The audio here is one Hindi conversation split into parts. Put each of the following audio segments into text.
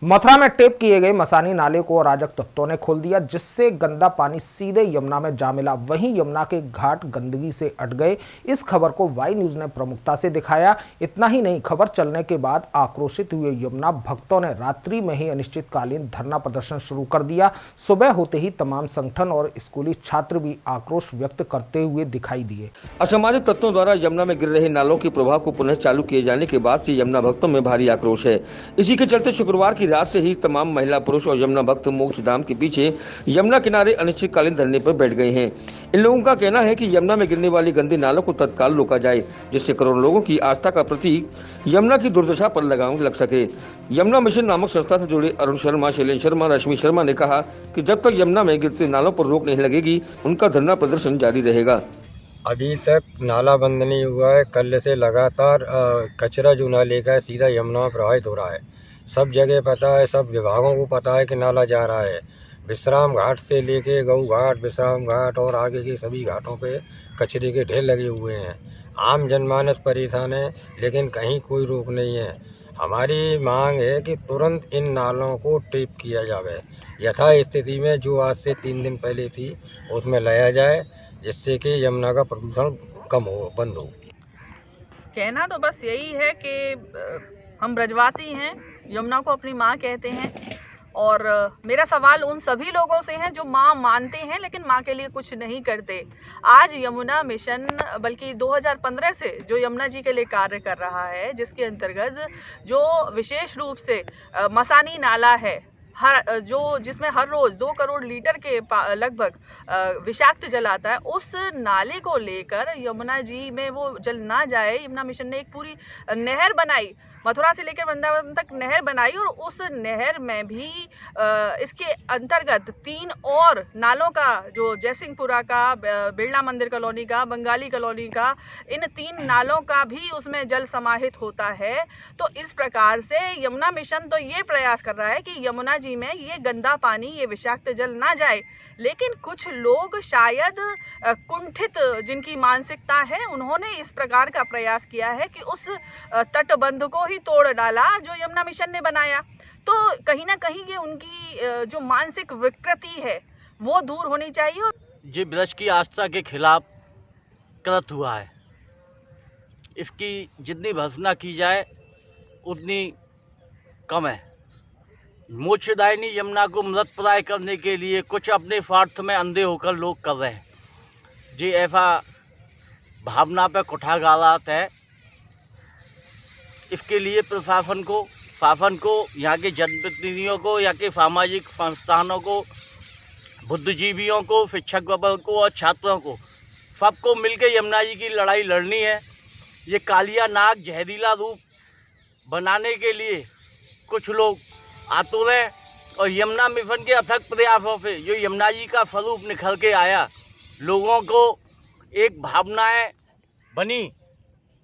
मथुरा में टेप किए गए मसानी नाले को अराजक तत्वों ने खोल दिया, जिससे गंदा पानी सीधे यमुना में जा मिला। वहीं यमुना के घाट गंदगी से अट गए। इस खबर को वाई न्यूज ने प्रमुखता से दिखाया। इतना ही नहीं, खबर चलने के बाद आक्रोशित हुए यमुना भक्तों ने रात्रि में ही अनिश्चितकालीन धरना प्रदर्शन शुरू कर दिया। सुबह होते ही तमाम संगठन और स्कूली छात्र भी आक्रोश व्यक्त करते हुए दिखाई दिए। असामाजिक तत्वों द्वारा यमुना में गिर रहे नालों के प्रभाव को पुनः चालू किए जाने के बाद से यमुना भक्तों में भारी आक्रोश है। इसी के चलते शुक्रवार की रात से ही तमाम महिला, पुरुष और यमुना भक्त मोक्ष धाम के पीछे यमुना किनारे अनिश्चितकालीन धरने पर बैठ गए हैं। इन लोगों का कहना है कि यमुना में गिरने वाली गंदी नालों को तत्काल रोका जाए, जिससे करोड़ों लोगों की आस्था का प्रतीक यमुना की दुर्दशा पर लगाम लग सके। यमुना मिशन नामक संस्था से जुड़े अरुण शर्मा, शैलेंद्र शर्मा, रश्मि शर्मा ने कहा कि जब तक यमुना में गिरते नालों पर रोक नहीं लगेगी, उनका धरना प्रदर्शन जारी रहेगा। अभी तक नाला बंद नहीं हुआ है। कल से लगातार कचरा जो नाले का सीधा यमुना में प्रवाहित हो रहा है। सब जगह पता है, सब विभागों को पता है कि नाला जा रहा है। विश्राम घाट से लेके गऊ घाट, विश्राम घाट और आगे के सभी घाटों पे कचरे के ढेर लगे हुए हैं। आम जनमानस परेशान है, लेकिन कहीं कोई रोक नहीं है। हमारी मांग है कि तुरंत इन नालों को टेप किया जाए। यथा स्थिति में जो आज से 3 दिन पहले थी उसमें लाया जाए, जिससे कि यमुना का प्रदूषण कम हो, बंद हो। कहना तो बस यही है कि हम ब्रजवासी हैं, यमुना को अपनी माँ कहते हैं। और मेरा सवाल उन सभी लोगों से है जो माँ मानते हैं लेकिन माँ के लिए कुछ नहीं करते। आज यमुना मिशन बल्कि 2015 से जो यमुना जी के लिए कार्य कर रहा है, जिसके अंतर्गत जो विशेष रूप से मसानी नाला है, जिसमें हर रोज 2 करोड़ लीटर के लगभग विषाक्त जल आता है, उस नाले को लेकर यमुना जी में वो जल ना जाए, यमुना मिशन ने एक पूरी नहर बनाई, मथुरा से लेकर वृंदावन तक नहर बनाई। और उस नहर में भी इसके अंतर्गत 3 और नालों का, जो जयसिंहपुरा का, बिरला मंदिर कॉलोनी का, बंगाली कॉलोनी का, इन 3 नालों का भी उसमें जल समाहित होता है। तो इस प्रकार से यमुना मिशन तो ये प्रयास कर रहा है कि यमुना जी में ये गंदा पानी, ये विषाक्त जल ना जाए, लेकिन कुछ लोग शायद कुंठित जिनकी मानसिकता है, उन्होंने इस प्रकार का प्रयास किया है कि उस तटबंध को ही तोड़ डाला जो यमुना मिशन ने बनाया। तो कहीं ना कहीं ये उनकी जो मानसिक विकृति है वो दूर होनी चाहिए। ये ब्रज की आस्था के खिलाफ कृत हुआ है। इसकी जितनी भर्त्सना की जाए उतनी कम है। मोक्षदायिनी यमुना को मृतप्राय करने के लिए कुछ अपने स्वार्थ में अंधे होकर लोग कर रहे हैं। जी ऐसा भावना पर कुठाघात है। इसके लिए प्रशासन को, शासन को, यहाँ के जनप्रतिनिधियों को, यहाँ के सामाजिक संस्थानों को, बुद्धिजीवियों को, शिक्षक वर्ग को और छात्रों को, सबको मिलकर यमुना जी की लड़ाई लड़नी है। ये कालिया नाग जहरीला रूप बनाने के लिए कुछ लोग आतुर हैं और यमुना मिशन के अथक प्रयासों से जो यमुना जी का स्वरूप निखर के आया, लोगों को एक भावनाएं बनी,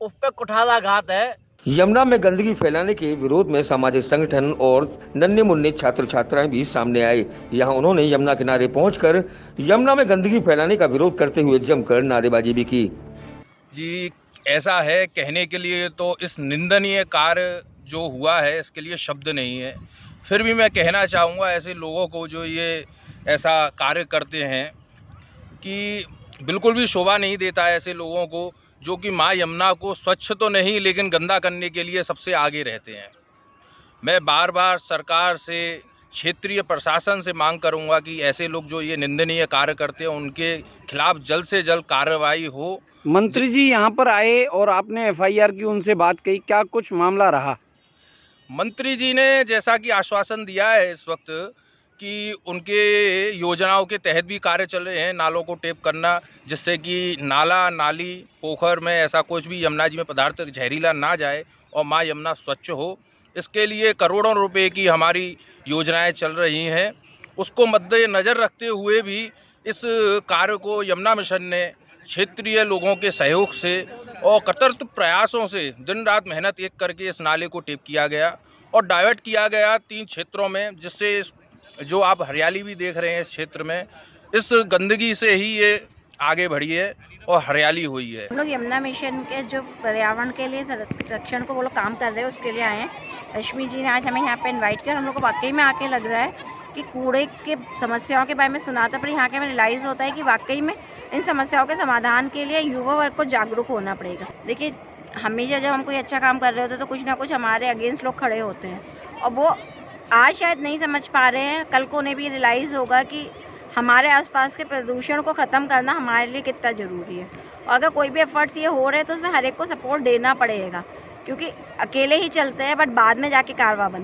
उस पर कुठाराघात है। यमुना में गंदगी फैलाने के विरोध में सामाजिक संगठन और नन्हे मुन्ने छात्र छात्राएं भी सामने आए। यहां उन्होंने यमुना किनारे पहुंचकर यमुना में गंदगी फैलाने का विरोध करते हुए जमकर नारेबाजी भी की। जी ऐसा है, कहने के लिए तो इस निंदनीय कार्य जो हुआ है इसके लिए शब्द नहीं है। फिर भी मैं कहना चाहूँगा ऐसे लोगों को जो ये ऐसा कार्य करते हैं कि बिल्कुल भी शोभा नहीं देता है ऐसे लोगों को, जो कि माँ यमुना को स्वच्छ तो नहीं लेकिन गंदा करने के लिए सबसे आगे रहते हैं। मैं बार बार सरकार से, क्षेत्रीय प्रशासन से मांग करूंगा कि ऐसे लोग जो ये निंदनीय कार्य करते हैं उनके खिलाफ जल्द से जल्द कार्रवाई हो। मंत्री जी यहाँ पर आए और आपने FIR की, उनसे बात कही, क्या कुछ मामला रहा? मंत्री जी ने जैसा कि आश्वासन दिया है इस वक्त कि उनके योजनाओं के तहत भी कार्य चल रहे हैं नालों को टेप करना, जिससे कि नाला, नाली, पोखर में ऐसा कुछ भी यमुना जी में पदार्थ जहरीला ना जाए और माँ यमुना स्वच्छ हो। इसके लिए करोड़ों रुपए की हमारी योजनाएं चल रही हैं। उसको मद्देनज़र रखते हुए भी इस कार्य को यमुना मिशन ने क्षेत्रीय लोगों के सहयोग से और कतरत प्रयासों से दिन रात मेहनत एक करके इस नाले को टेप किया गया और डाइवर्ट किया गया 3 क्षेत्रों में, जिससे जो आप हरियाली भी देख रहे हैं इस क्षेत्र में, इस गंदगी से ही ये आगे बढ़ी है और हरियाली हुई है। हम लोग यमुना मिशन के जो पर्यावरण के लिए संरक्षण को वो लोग काम कर रहे हैं उसके लिए आए हैं। रश्मि जी ने आज हमें यहाँ पे इनवाइट किया और हम लोग को वाकई में आके लग रहा है कि कूड़े के समस्याओं के बारे में सुना था, पर यहाँ के हमें रियलाइज़ होता है कि वाकई में इन समस्याओं के समाधान के लिए युवा वर्ग को जागरूक होना पड़ेगा। देखिए, हमेशा जब हम कोई अच्छा काम कर रहे होते हैं तो कुछ ना कुछ हमारे अगेंस्ट लोग खड़े होते हैं, और वो आज शायद नहीं समझ पा रहे हैं, कल को उन्हें भी रियलाइज़ होगा कि हमारे आसपास के प्रदूषण को ख़त्म करना हमारे लिए कितना ज़रूरी है। और अगर कोई भी एफर्ट्स ये हो रहे हैं तो उसमें हर एक को सपोर्ट देना पड़ेगा, क्योंकि अकेले ही चलते हैं बट बाद में जाके कारवां बनते हैं।